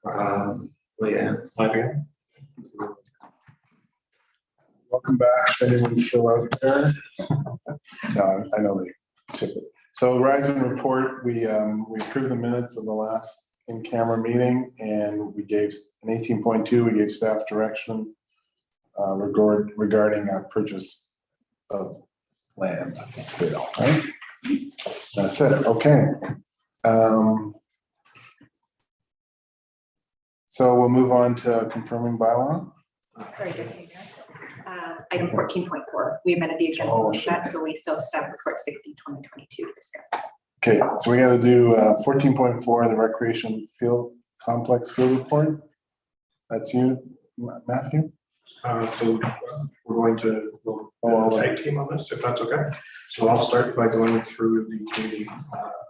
Yeah. Again. Welcome back. If anyone's still out there. No, I know they tip it. So Horizon report, we approved the minutes of the last in-camera meeting, and we gave in 18.2, we gave staff direction regarding purchase of land sale, right? That's it. Okay. So we'll move on to confirming bylaw. Sorry, item 14.4, we amended the agenda for that, so we still staff report 60/2022 to discuss. Okay, so we got to do 14.4, the recreation field complex field report. That's you, Matthew. So we're going to tag team on this, if that's okay. So I'll start by going through the community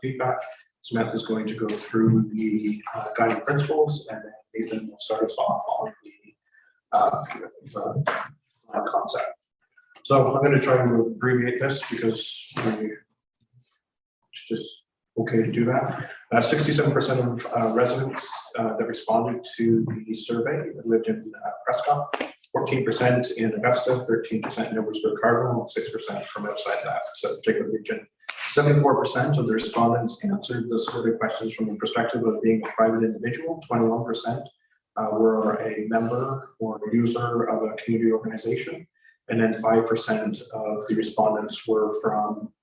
feedback. Samantha is going to go through the guiding principles, and then Nathan will start us off on the concept. So I'm going to try to abbreviate this because it's just okay to do that. 67% of residents that responded to the survey lived in Prescott, 14% in Augusta, 13% in Edwardsburg Cardinal, 6% from outside that particular region. 74% of the respondents answered the survey questions from the perspective of being a private individual. 21% were a member or a user of a community organization. And then 5% of the respondents were from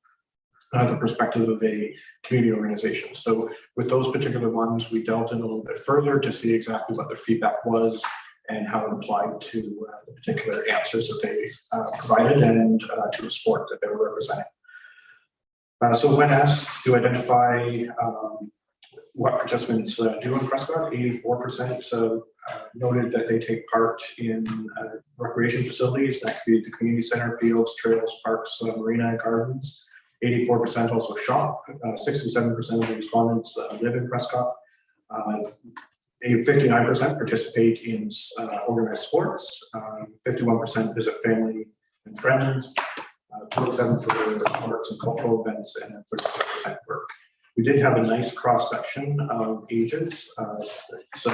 the perspective of a community organization. So with those particular ones, we delved in a little bit further to see exactly what their feedback was and how it applied to the particular answers that they provided and to the sport that they were representing. So when asked to identify what participants do in Prescott, 84% noted that they take part in recreation facilities. That could be the community center, fields, trails, parks, marina, and gardens. 84% also shop. 67% of the respondents live in Prescott. 59% participate in organized sports. 51% visit family and friends. 27% for arts and cultural events, and 36% work. We did have a nice cross section of ages, so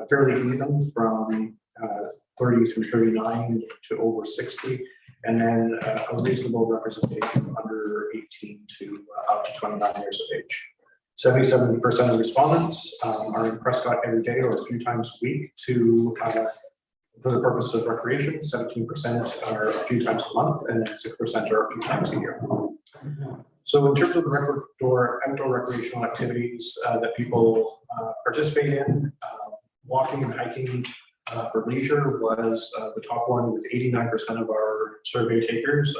fairly even from 30 through 39 to over 60, and then a reasonable representation under 18 to up to 29 years of age. 77% of respondents are in Prescott every day or a few times a week for the purpose of recreation. 17% are a few times a month, and then 6% are a few times a year. So in terms of the outdoor recreational activities that people participate in, walking and hiking for leisure was the top one, with 89% of our survey takers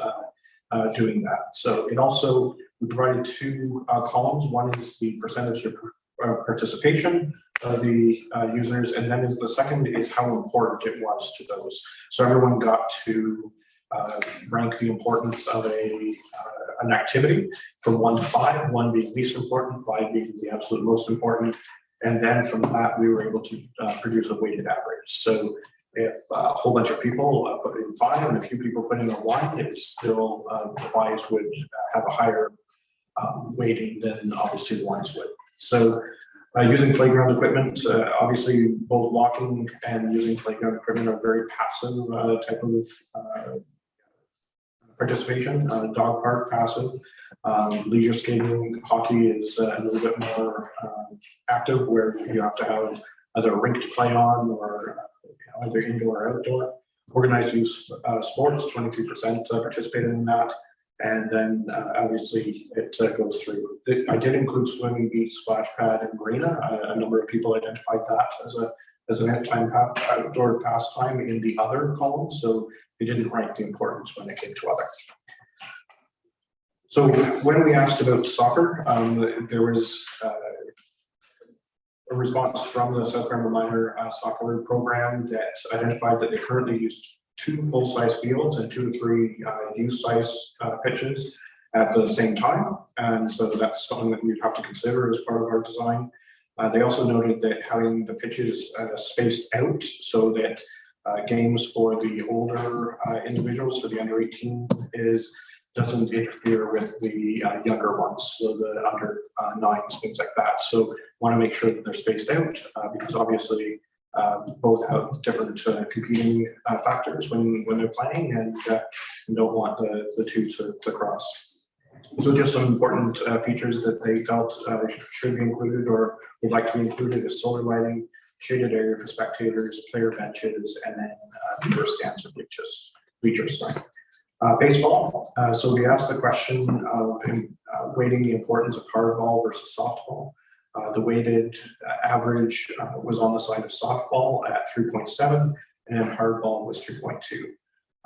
doing that. So it also, we provided two columns. One is the percentage of participation of the users, and then the second is how important it was to those. So everyone got to rank the importance of an activity from 1 to 5, 1 being least important, 5 being the absolute most important. And then from that, we were able to produce a weighted average. So if a whole bunch of people put in 5 and a few people put in a 1, it was still, the 5s would have a higher weighting than obviously the 1s would. So using playground equipment, obviously both walking and using playground equipment are very passive type of participation. Dog park, passive. Leisure skating, hockey is a little bit more active, where you have to have either a rink to play on or either indoor or outdoor. Organized use sports, 23% participated in that. And then obviously it goes through. I did include swimming, beach, splash pad, and marina. A number of people identified that as an outdoor pastime in the other column, so they didn't rank the importance when it came to other. So when we asked about soccer, there was a response from the South Granville Minor Soccer program that identified that they currently use 2 full-size fields and 2 to 3 youth-size pitches at the same time. And so that's something that we'd have to consider as part of our design. They also noted that having the pitches spaced out so that games for the older individuals, for the under 18, is doesn't interfere with the younger ones, so the under nines, things like that. So want to make sure that they're spaced out because obviously both have different competing factors when they're playing, and don't want the two to cross. So just some important features that they felt should be included or would like to be included is solar lighting, shaded area for spectators, player benches, and then viewer stands or bleachers. Baseball. So we asked the question of weighting the importance of hardball versus softball. The weighted average was on the side of softball at 3.7 and hardball was 3.2.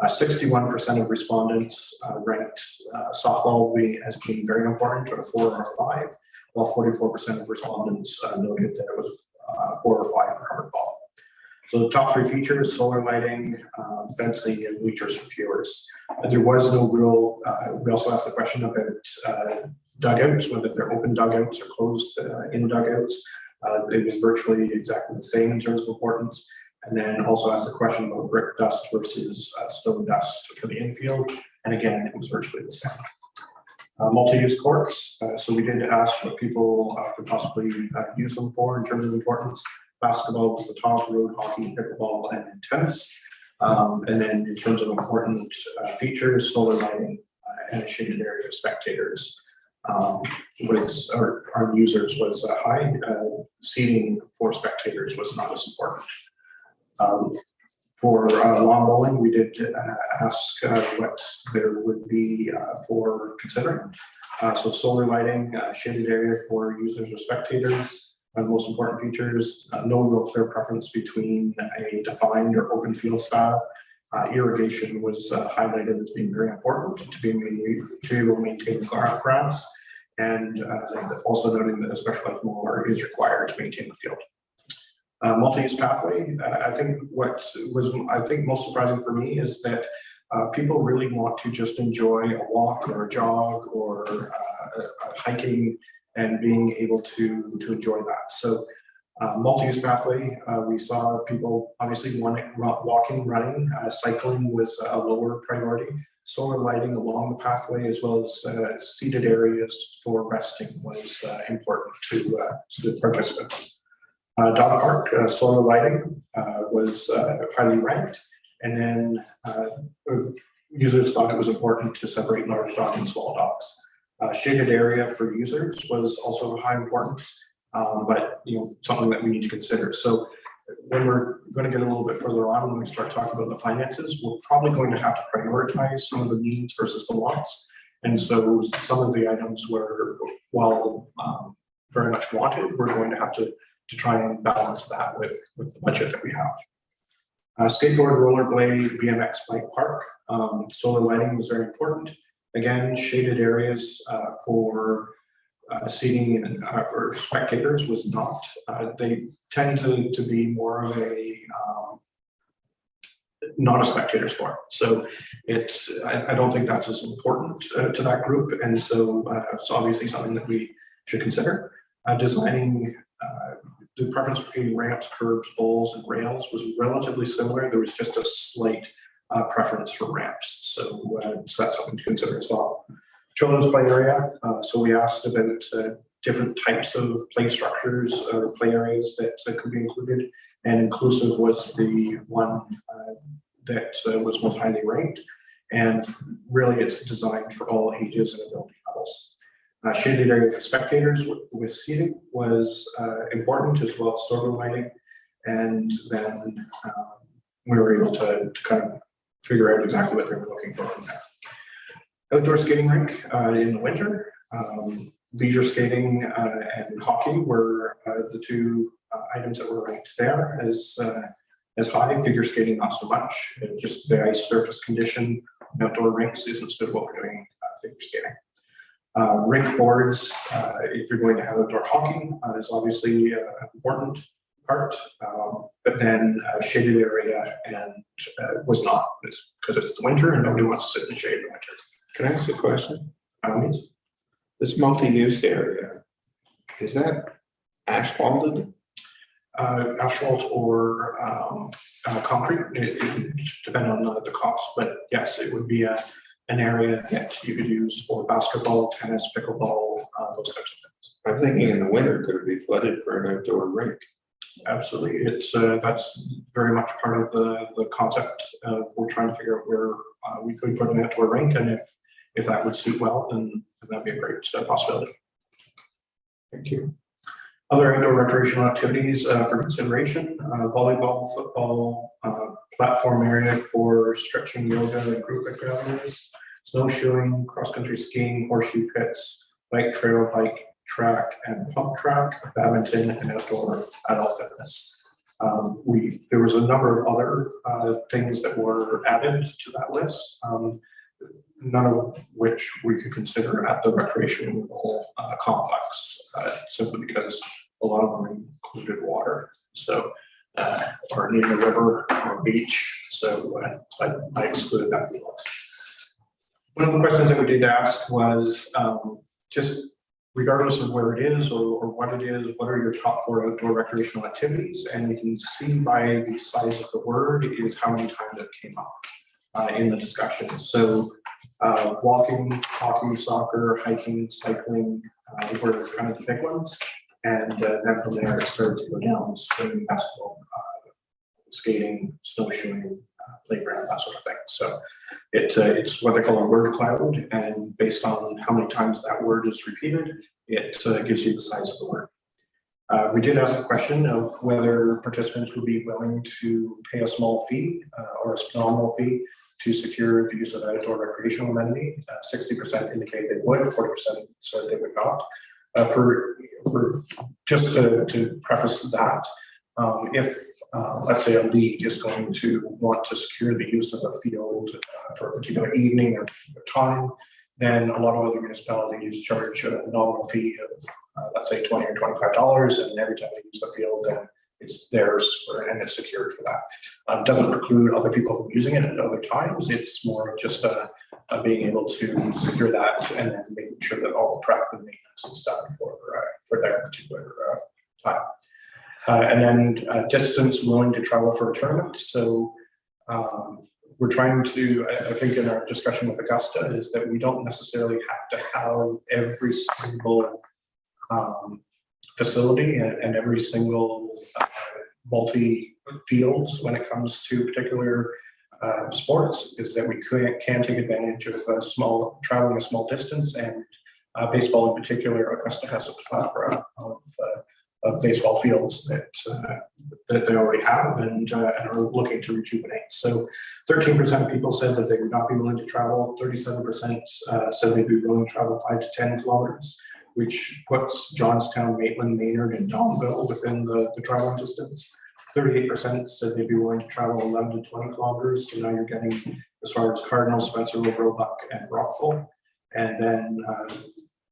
61% of respondents ranked softball as being very important, or 4 or 5, while 44% of respondents noted that it was 4 or 5 for hardball. So the top 3 features: solar lighting, fencing, and bleachers for viewers. There was no real, we also asked the question about dugouts, whether they're open dugouts or closed in dugouts. It was virtually exactly the same in terms of importance. And then also asked the question about brick dust versus stone dust for the infield. And again, it was virtually the same. Multi-use courts. So we did ask what people could possibly use them for in terms of importance. Basketball was the top, road hockey, pickleball, and tennis. And then in terms of important features, solar lighting and a shaded area for spectators our users was high. Seating for spectators was not as important. For lawn bowling, we did ask what there would be for considering. So solar lighting, shaded area for users or spectators. The most important features, no real clear preference between a defined or open field style. Irrigation was highlighted as being very important to maintain grass, and also noting that a specialized mower is required to maintain the field. Multi-use pathway. I think what was most surprising for me is that people really want to just enjoy a walk or a jog or hiking and being able to enjoy that. So multi-use pathway, we saw people obviously walking, running, cycling was a lower priority. Solar lighting along the pathway as well as seated areas for resting was important to the participants. Dog park, solar lighting was highly ranked, and then users thought it was important to separate large dogs and small dogs. Shaded area for users was also of high importance, but something that we need to consider. So when we're going to get a little bit further on, when we start talking about the finances, we're probably going to have to prioritize some of the needs versus the wants. And so some of the items were, while very much wanted, we're going to have to try and balance that with the budget that we have. Skateboard, rollerblade, BMX bike park. Solar lighting was very important. Again, shaded areas for seating and for spectators was not. They tend to be more of a not a spectator sport. So I don't think that's as important to that group. And so it's obviously something that we should consider. Designing the preference between ramps, curbs, bowls, and rails was relatively similar. There was just a slight preference for ramps. So that's something to consider as well. Children's play area. So we asked about different types of play structures or play areas that could be included, and inclusive was the one that was most highly ranked. And really it's designed for all ages and ability levels. Shaded area for spectators with seating was important, as well as solar lighting. And then we were able to kind of figure out exactly what they were looking for from there. Outdoor skating rink in the winter. Leisure skating and hockey were the two items that were ranked there as high. Figure skating not so much. Just the ice surface condition outdoor rinks isn't suitable for doing figure skating. Rink boards, if you're going to have outdoor hockey, is obviously an important part, but then shaded area and was not, because it's the winter and nobody wants to sit in the shade in the winter. Can I ask a question? This multi-use area, is that asphalted? Asphalt or concrete, it depends on the cost, but yes, it would be a an area that you could use for basketball, tennis, pickleball, those types of things. I'm thinking in the winter, could it be flooded for an outdoor rink? Absolutely, it's that's very much part of the concept of we're trying to figure out where we could put an outdoor rink, and if that would suit well, then that'd be a great possibility. Thank you. Other outdoor recreational activities for consideration: volleyball, football, platform area for stretching, yoga, and group activities, snowshoeing, cross-country skiing, horseshoe pits, bike trail, bike track and pump track, badminton, and outdoor adult fitness. There was a number of other things that were added to that list, none of which we could consider at the recreational complex, simply because a lot of them included water, so or near the river or beach. So I excluded that from the list. One of the questions that we did ask was just regardless of where it is or what it is, what are your top 4 outdoor recreational activities? And you can see by the size of the word is how many times it came up in the discussion. So walking, hockey, soccer, hiking, cycling were kind of the big ones. And then from there it started to go down: swimming, basketball, skating, snowshoeing, playground, that sort of thing. So it's what they call a word cloud, and based on how many times that word is repeated, it gives you the size of the word. We did ask a question of whether participants would be willing to pay a small fee or a nominal fee to secure the use of outdoor recreational amenity. 60% indicated they would, 40% said they would not. For just to preface that, if let's say a league is going to want to secure the use of a field for a particular evening or time, then a lot of other municipalities charge a nominal fee of let's say $20 or $25, and every time they use the field, then it's theirs and it's secured for that. It doesn't preclude other people from using it at other times. It's more just being able to secure that and then making sure that all the prep and maintenance is done for their particular time. And then distance willing to travel for a tournament. So we're trying to, I think in our discussion with Augusta, is that we don't necessarily have to have every single facility and every single multi-fields when it comes to particular sports, is that we can take advantage of traveling a small distance, and baseball in particular, Augusta has a plethora of baseball fields that they already have and are looking to rejuvenate. So 13% of people said that they would not be willing to travel. 37% said they'd be willing to travel 5 to 10 kilometers, which puts Johnstown, Maitland, Maynard, and Donville within the traveling distance. 38% said they'd be willing to travel 11 to 20 kilometers. So now you're getting as far as Cardinal, Spencerville, Roebuck, and Rockville. And then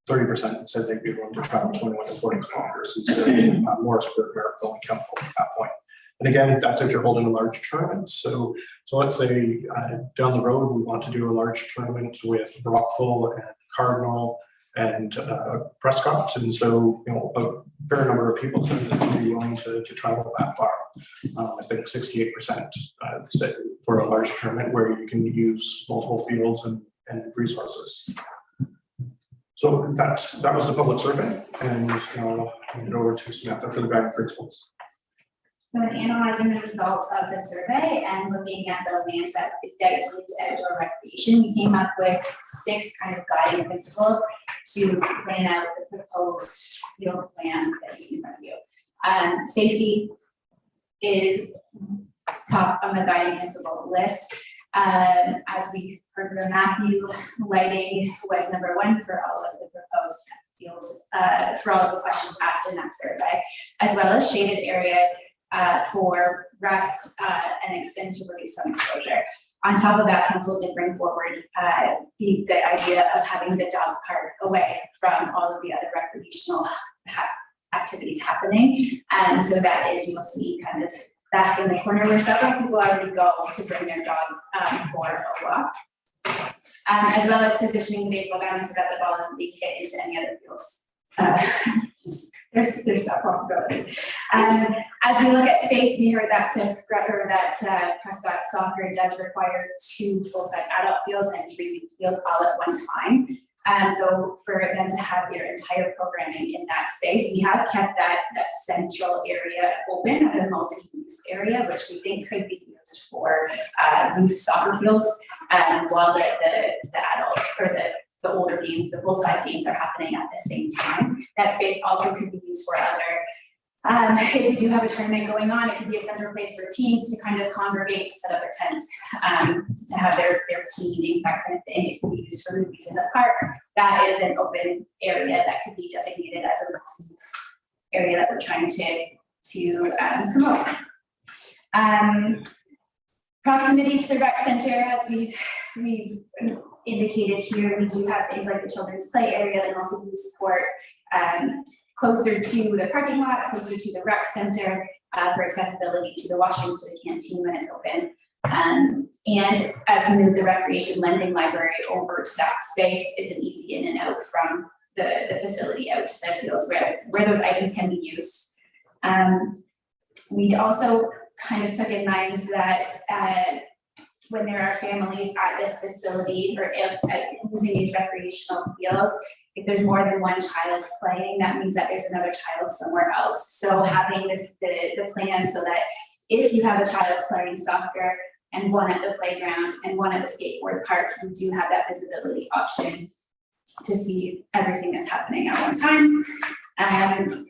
30% said they'd be willing to travel 21 to 40 kilometers. And so Morrisburg, Merrickville, and Kempville at that point. And again, that's if you're holding a large tournament. So let's say down the road, we want to do a large tournament with Rockville and Cardinal and Prescott. And so, a fair number of people said that they'd be willing to travel that far. I think 68% said for a large tournament where you can use multiple fields and resources. So that was the public survey, and I'll hand it over to Samantha for the guiding principles. So in analyzing the results of the survey and looking at the land that is dedicated to outdoor recreation, we came up with 6 kind of guiding principles to plan out the proposed field plan that is in front of you. Safety is top on the guiding principles list. As we heard from Matthew, lighting was number 1 for all of the proposed fields, for all of the questions asked in that survey, as well as shaded areas for rest and to reduce some exposure. On top of that, council did bring forward the idea of having the dog cart away from all of the other recreational activities happening. And so that is, you'll see kind of back in the corner where several people already go to bring their dog for a walk. As well as positioning the baseball diamond so that the ball isn't being hit into any other fields There's that possibility. As we look at space, we heard that Prescott soccer does require 2 full-size adult fields and 3 youth fields all at one time. So for them to have their entire programming in that space, we have kept that central area open as a multi-use area, which we think could be used for youth soccer fields, while the adult or the older games, the full-size games are happening at the same time. That space also could be used for other, if we do have a tournament going on, it could be a central place for teams to kind of congregate, to set up their tents, to have their team meetings, that kind of thing. It can be used for movies in the park. That is an open area that could be designated as a multi-use area that we're trying to promote. Proximity to the rec center, as we've indicated here, we do have things like the children's play area, the multi-use support, closer to the parking lot, closer to the rec center, for accessibility to the washrooms, to the canteen when it's open. And as we move the recreation lending library over to that space, it's an easy in and out from the facility out to the fields where those items can be used. We also kind of took in mind that when there are families at this facility or using these recreational fields, if there's more than one child playing, that means that there's another child somewhere else. So having the plan so that if you have a child playing soccer and one at the playground and one at the skateboard park, you do have that visibility option to see everything that's happening at one time.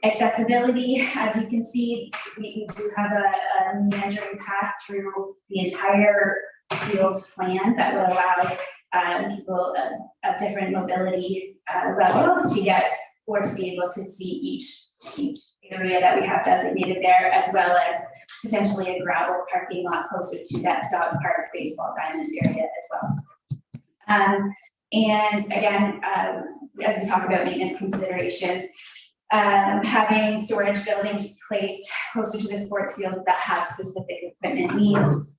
Accessibility, as you can see, we do have a meandering path through the entire field plan that will allow people of different mobility levels to get or to be able to see each area that we have designated there, as well as potentially a gravel parking lot closer to that dog park baseball diamond area as well. And again, as we talk about maintenance considerations, having storage buildings placed closer to the sports fields that have specific equipment needs,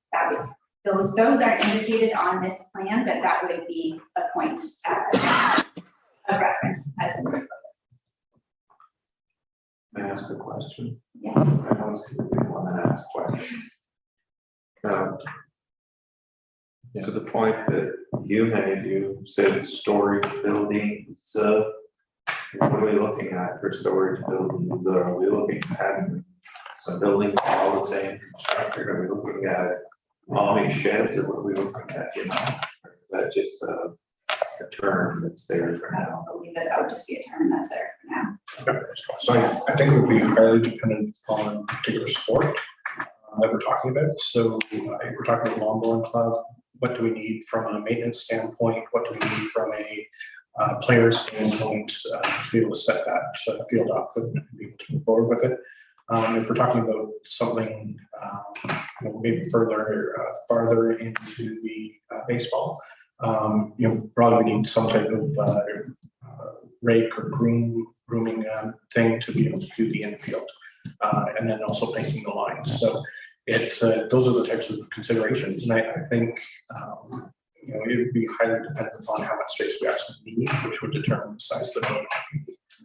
those aren't indicated on this plan, but that would be a point of reference as we move forward. May I ask a question? Yes. I don't see anyone that asks questions. To the point that you made, you said storage buildings. What are we looking at for storage buildings? Are we looking at having some buildings all the same construction? Are we looking at how many sheds, or what are we looking at? You know, or is that just a term that's there for now? I believe that would just be a term that's there for now. So I think it would be highly dependent on particular sport that we're talking about. So if we're talking about lawn bowling club, what do we need from a maintenance standpoint? What do we need from a player standpoint to be able to set that field up and be able to move forward with it? If we're talking about something maybe farther into the baseball, probably we need some type of rake or grooming thing to be able to do the infield, and then also painting the lines. So those are the types of considerations, and I think it would be highly dependent on how much space we actually need, which would determine the size of the building.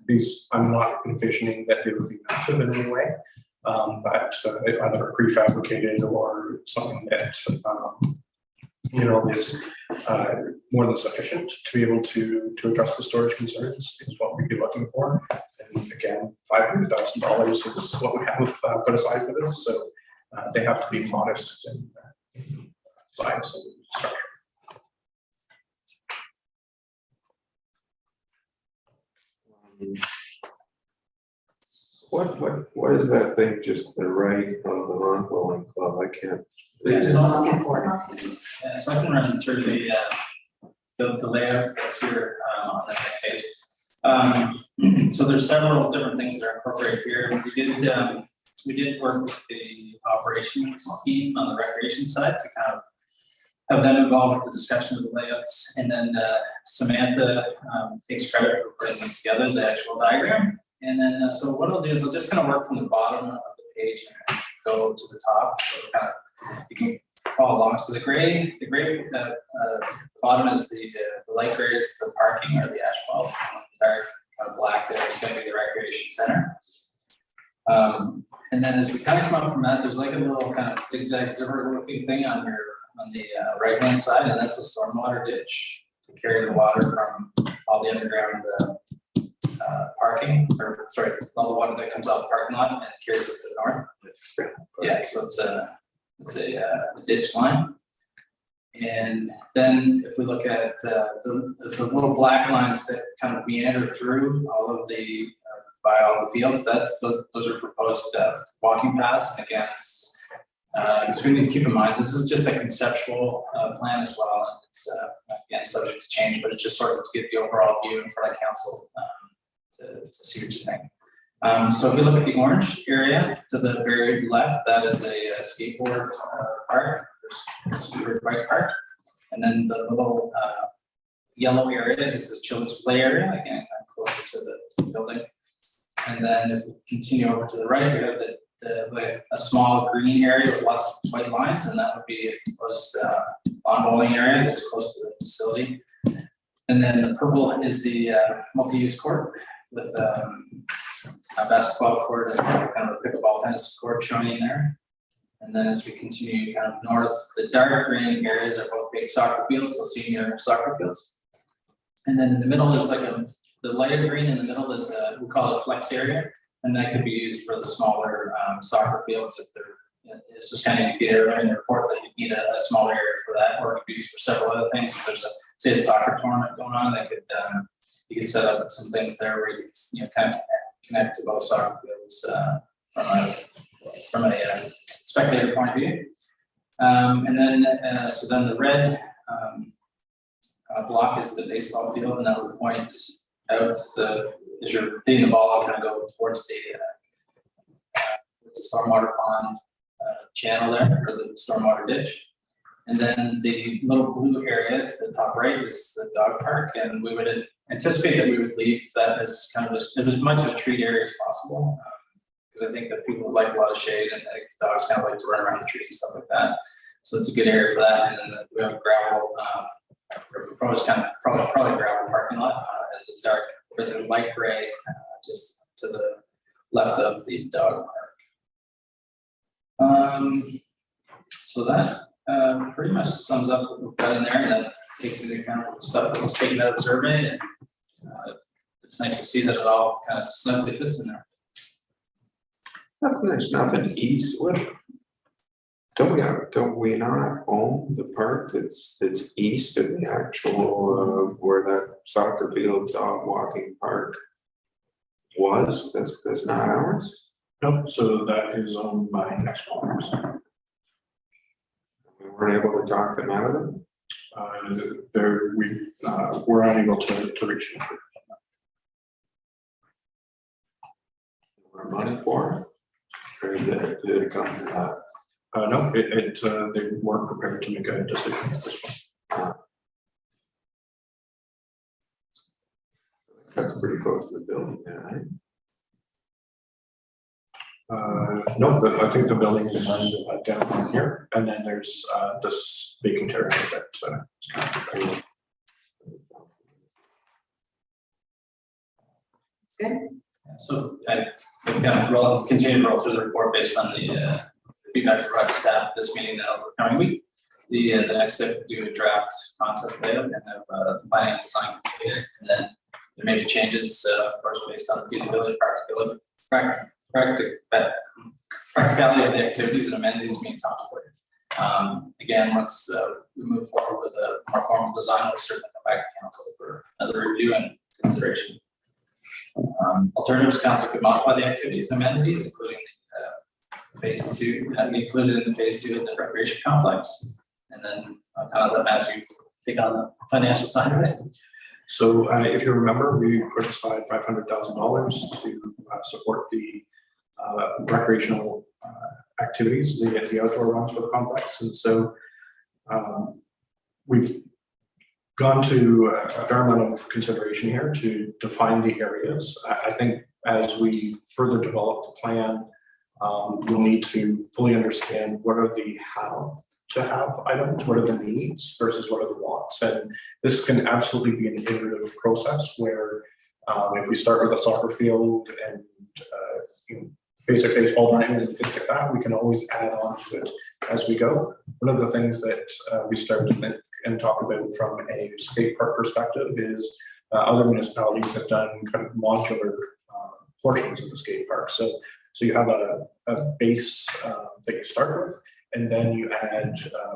These, I'm not envisioning that they would be massive in any way, but either prefabricated or something that is more than sufficient to be able to address the storage concerns is what we'd be looking for. And again, $500,000 is what we have put aside for this, so they have to be modest in size and structure. What is that thing just the right of the lawn bowling club? I can't. Yeah, so I can run through the layout that's here on the next page. So there's several different things that are incorporated here. We did work with the operations team on the recreation side to kind of have them involved with the discussion of the layouts, and then Samantha takes credit for putting this together, the actual diagram. And then so what I'll do is I'll just kind of work from the bottom of the page and go to the top, so kind of you can follow along. So the gray bottom is the light gray is the parking or the asphalt, dark black there is gonna be the recreation center. And then as we kind of come up from that, there's like a little kind of zigzag zipper looking thing on the right hand side, and that's a stormwater ditch to carry the water from all the underground parking, or sorry, all the water that comes off the parking lot and carries it to the north. Yeah, so it's a ditch line. And then if we look at the little black lines that kind of meander through all of the by all the fields, those are proposed walking paths. And again, we need to keep in mind, this is just a conceptual plan as well, and it's again subject to change, but it's just sort of to get the overall view in front of council to see what you think. So if we look at the orange area to the very left, that is a skateboard park, or scooter bike park, and then the little yellow area is the children's play area, again kind of closer to the building. And then if we continue over to the right, we have a small green area with lots of white lines, and that would be a proposed lawn bowling area that's close to the facility. And then the purple is the multi-use court with a basketball court and kind of a pickleball tennis court showing in there. And then as we continue kind of north, the dark green areas are both big soccer fields, so senior soccer fields. And then in the middle is the lighter green in the middle is we call it a flex area, and that could be used for the smaller soccer fields if they're, it's just kind of indicated earlier in the report that you need a smaller area for that, or it could be used for several other things. If there's say a soccer tournament going on, that could you could set up some things there where you can kind of connect to both soccer fields from a spectator point of view. And then so then the red block is the baseball field, and that would point out as you're hitting the ball, kind of go towards the stormwater pond channel there, or the stormwater ditch. And then the little blue area to the top right is the dog park, and we would anticipate that we would leave that as kind of as much of a treat area as possible, because I think that people would like a lot of shade, and I think the dogs kind of like to run around the trees and stuff like that. So it's a good area for that. And then we have a gravel, or proposed kind of probably gravel parking lot, the dark or the light gray, just to the left of the dog park. So that pretty much sums up what we've got in there, and that takes into account the stuff that was taken out of the survey. And it's nice to see that it all kind of snugly fits in there. There's nothing east with. Don't we not own the park that's east of the actual where that soccer field dog walking park was? That's not ours. Nope, so that is owned by next owners. We weren't able to talk them out of it. We're unable to reach them. We're money for it. Or did it come to that? No, they weren't prepared to make a decision at this point. That's pretty close to the building, yeah. No, I think the building is down here, and then there's this vacant area that. It's good. So I kind of continue to roll through the report based on the feedback provided to staff this meeting and over the coming week. The next step would do a draft concept layout and have the planning and design completed, and then there may be changes, of course, based on the feasibility, practicality of the activities and amenities being contemplated. Again, once we move forward with a more formal design, we'll certainly come back to council for another review and consideration. Alternatives, council could modify the activities and amenities, including phase 2, be included in the phase 2 of the recreation complex, and then kind of let Matthew take on the financial side of it. So if you remember, we put aside $500,000 to support the recreational activities, the outdoor ones for the complex. And so we've gone to a fair amount of consideration here to define the areas. I think as we further develop the plan, we'll need to fully understand what are the how to have items, what are the needs versus what are the wants. And this can absolutely be an iterative process where If we start with a soccer field and basic baseball diamond and things like that, we can always add on to it as we go. One of the things that we started to think and talk about from a skate park perspective is other municipalities have done kind of modular portions of the skate park. So you have a base that you start with, and then you add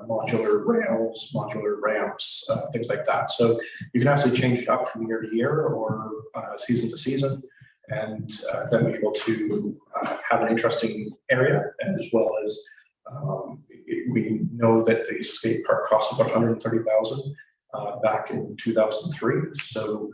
modular rails, modular ramps, things like that. So you can actually change it up from year to year or season to season, and then be able to have an interesting area, as well as we know that the skate park cost about $130,000 back in 2003. So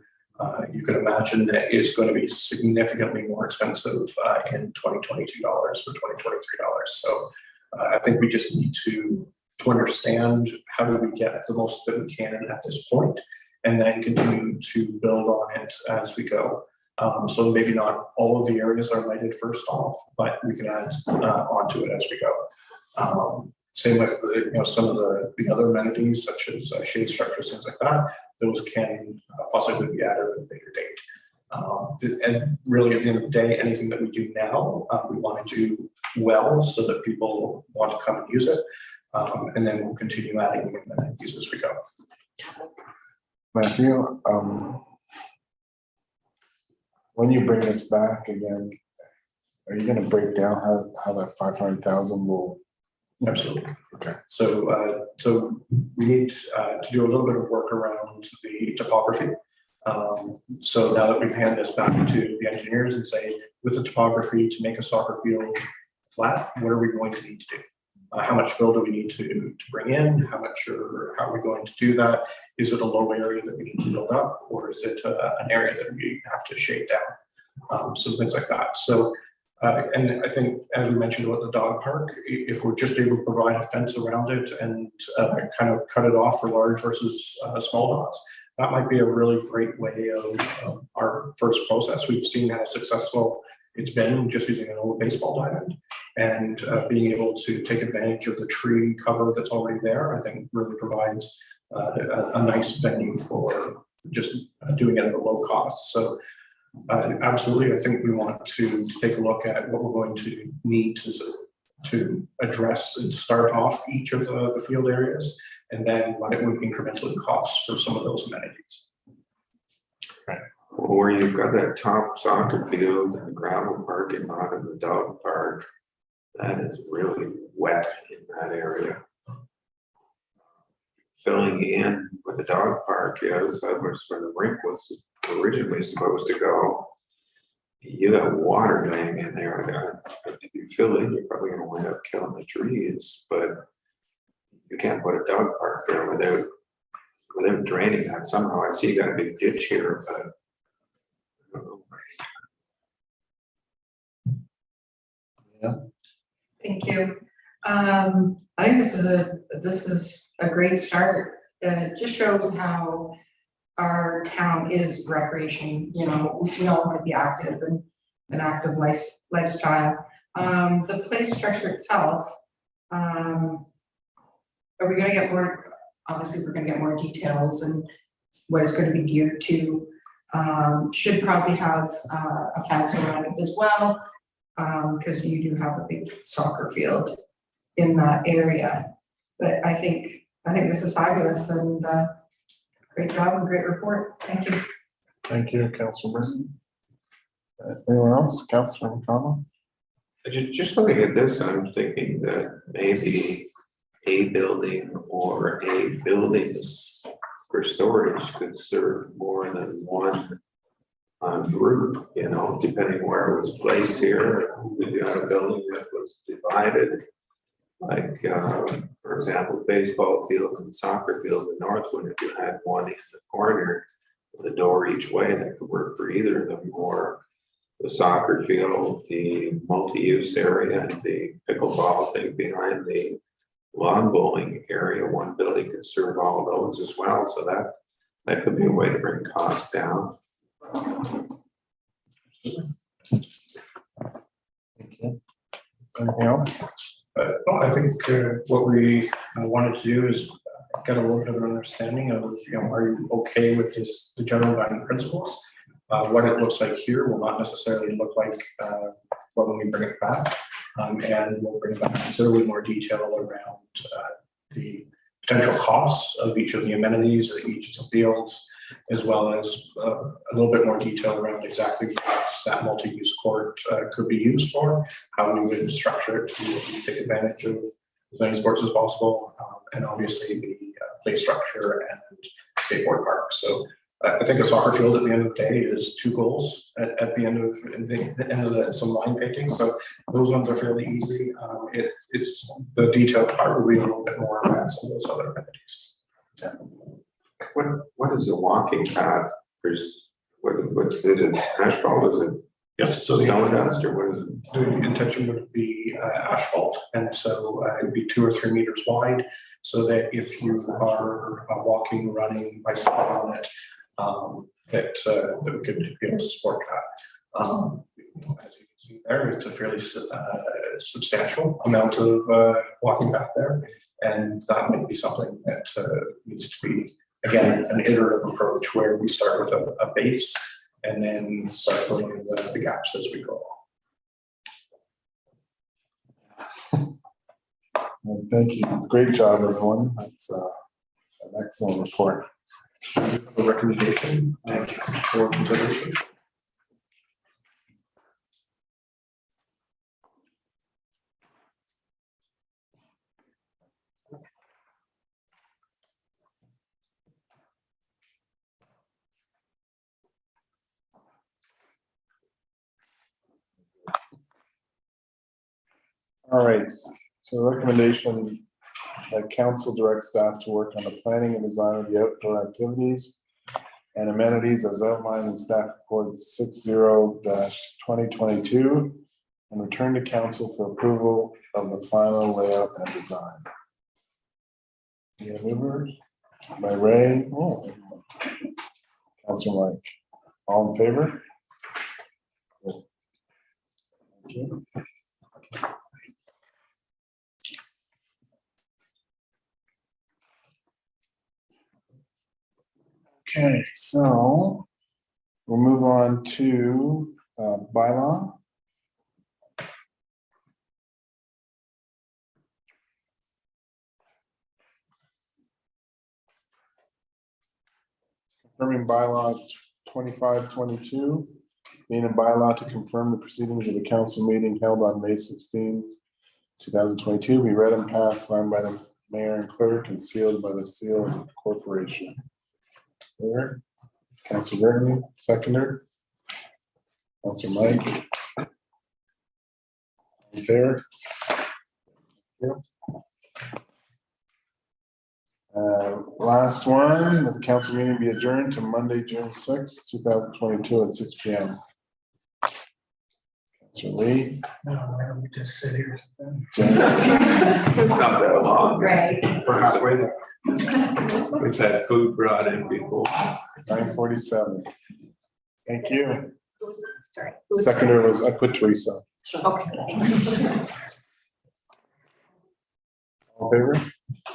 you can imagine that it's going to be significantly more expensive in $2022 or $2023. So I think we just need to understand how do we get the most that we can at this point, and then continue to build on it as we go. So maybe not all of the areas are lighted first off, but we can add onto it as we go. Same with some of the other amenities such as shade structures, things like that. Those can possibly be added at a later date. And really, at the end of the day, anything that we do now, we want to do well so that people want to come and use it. And then we'll continue adding amenities as we go. Matthew, when you bring this back again, are you going to break down how that 500,000 will? Absolutely. Okay. So we need to do a little bit of work around the topography. So now that we've handed this back to the engineers and say, with the topography to make a soccer field flat, what are we going to need to do? How much fill do we need to bring in? How are we going to do that? Is it a low area that we need to build up, or is it an area that we have to shade down? So things like that. So, and I think, as we mentioned about the dog park, if we're just able to provide a fence around it and kind of cut it off for large versus small dogs, that might be a really great way of our first process. We've seen how successful it's been just using an old baseball diamond, and being able to take advantage of the tree cover that's already there, I think really provides a nice venue for just doing it at a low cost. So absolutely, I think we want to take a look at what we're going to need to address and start off each of the field areas, and then what it would incrementally cost for some of those amenities. Where you've got that top soccer field and the gravel parking lot and the dog park, that is really wet in that area. Filling in with the dog park, that was where the rink was originally supposed to go. You got water going in there. If you fill in, you're probably going to wind up killing the trees, but you can't put a dog park there without draining that somehow. I see you got a big ditch here, but I don't know. Yeah. Thank you. I think this is a great start. It just shows how our town is recreation. We all want to be active and an active lifestyle. The play structure itself, are we going to get more? Obviously, we're going to get more details and what it's going to be geared to. Should probably have a fence around it as well, because you do have a big soccer field in that area. But I think this is fabulous, and great job and great report. Thank you. Thank you, Councilor Burton. Anyone else? Councilor McConnell? Just looking at this, I'm thinking that maybe a building or a buildings for storage could serve more than one group, depending where it was placed here. If you had a building that was divided, like for example, baseball field and soccer field in Northwood, if you had one in the corner with a door each way, that could work for either of them, or the soccer field, the multi-use area, and the pickleball thing behind the lawn bowling area. One building could serve all of those as well, so that could be a way to bring costs down. Thank you. Anything else? No, I think what we wanted to do is get a little bit of an understanding of, are you okay with the general guiding principles? What it looks like here will not necessarily look like when we bring it back. And we'll bring back considerably more detail around the potential costs of each of the amenities of each of the fields, as well as a little bit more detail around exactly what that multi-use court could be used for, how we would structure it to take advantage of as many sports as possible, and obviously the play structure and skateboard park. So I think a soccer field at the end of the day is 2 goals at the end of some line painting. So those ones are fairly easy. It's the detailed part will be a little bit more advanced in those other amenities. What is a walking path? What is it? Asphalt, is it? Yes, so Stone dust, or what is it? the intention would be asphalt, and so it'd be 2 or 3 meters wide, so that if you are walking, running, bicycling on it, that we could be able to support that. As you can see there, it's a fairly substantial amount of walking back there, and that might be something that needs to be, again, an iterative approach where we start with a base and then start filling in the gaps as we go along. Well, thank you. Great job, everyone. That's an excellent report. A recommendation for consideration. All right, so recommendation that council direct staff to work on the planning and design of the outdoor activities and amenities as outlined in staff report 60-2022 and return to council for approval of the final layout and design. Yeah, movers by Ray. Oh, Councilor Mike. All in favor? Thank you. Okay, so we'll move on to bylaw. Confirming bylaw 2522, being a bylaw to confirm the proceedings of the council meeting held on May 16, 2022, be read and passed, signed by the mayor and clerk and sealed by the seal of the corporation. There, Councilor Burton, seconder. Councilor Mike. Fair. Last one, that the council meeting be adjourned to Monday, June 6, 2022 at 6 p.m. Councilor Lee. No, why don't we just sit here? It's not that long. Right. We're halfway there. We've had food brought in before. 9:47. Thank you. Sorry. Seconder was, I put Teresa. Okay, thank you. All in favor?